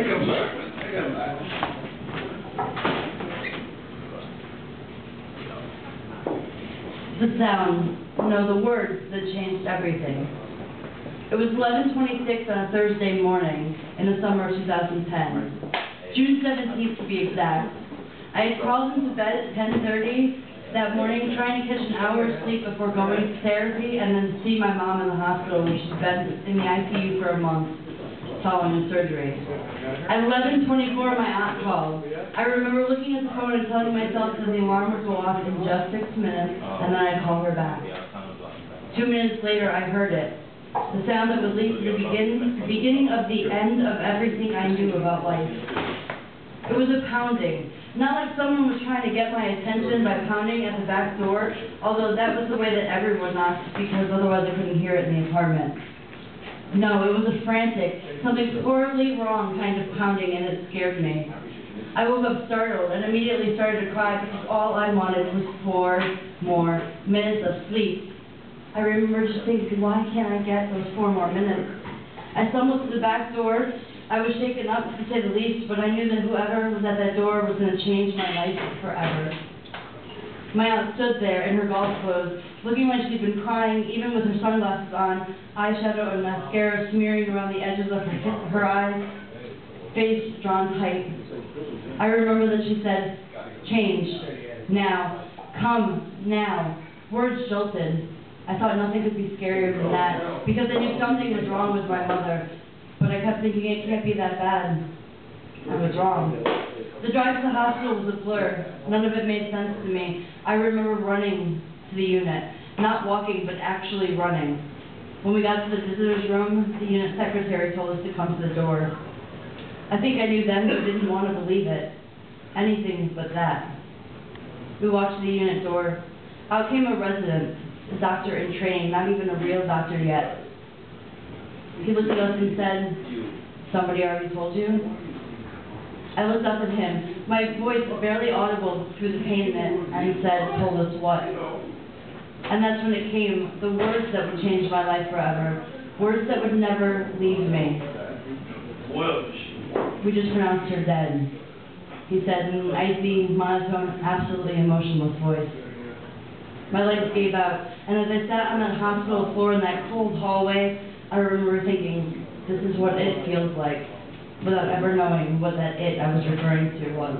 come back. I come back. The sound, no, the words that changed everything. It was 11:26 on a Thursday morning in the summer of 2010. June 17th to be exact. I had crawled into bed at 10:30 that morning, trying to catch an hour's sleep before going to therapy and then see my mom in the hospital where she's been in the ICU for a month following a surgery. At 11:24, my aunt called. I remember looking at the phone and telling myself that the alarm would go off in just 6 minutes, and then I'd call her back. 2 minutes later, I heard it. The sound that would lead to the beginning of the end of everything I knew about life. It was a pounding. Not like someone was trying to get my attention by pounding at the back door, although that was the way that everyone knocked, because otherwise I couldn't hear it in the apartment. No, it was a frantic, something horribly wrong kind of pounding, and it scared me. I woke up startled and immediately started to cry because all I wanted was 4 more minutes of sleep. I remember just thinking, why can't I get those 4 more minutes? I stumbled to the back door. I was shaken up, to say the least, but I knew that whoever was at that door was going to change my life forever. My aunt stood there in her golf clothes, looking like she'd been crying, even with her sunglasses on, eyeshadow and mascara smearing around the edges of her eyes, face drawn tight. I remember that she said, "Change, now, come, now." Words jolted. I thought nothing could be scarier than that, because I knew something was wrong with my mother. But I kept thinking it can't be that bad. I was wrong. The drive to the hospital was a blur. None of it made sense to me. I remember running to the unit. Not walking, but actually running. When we got to the visitor's room, the unit secretary told us to come to the door. I think I knew then, but didn't want to believe it. Anything but that. We walked to the unit door. Out came a resident, a doctor in training, not even a real doctor yet. He looked at us and said, "Somebody already told you?" I looked up at him, my voice barely audible through the pain in it, and he said, "Told us what?" And that's when it came, the words that would change my life forever, words that would never leave me. We just pronounced her dead, he said in an icy, monotone, absolutely emotionless voice. My legs gave out, and as I sat on that hospital floor in that cold hallway, I remember thinking, this is what it feels like, without ever knowing what that it I was referring to was.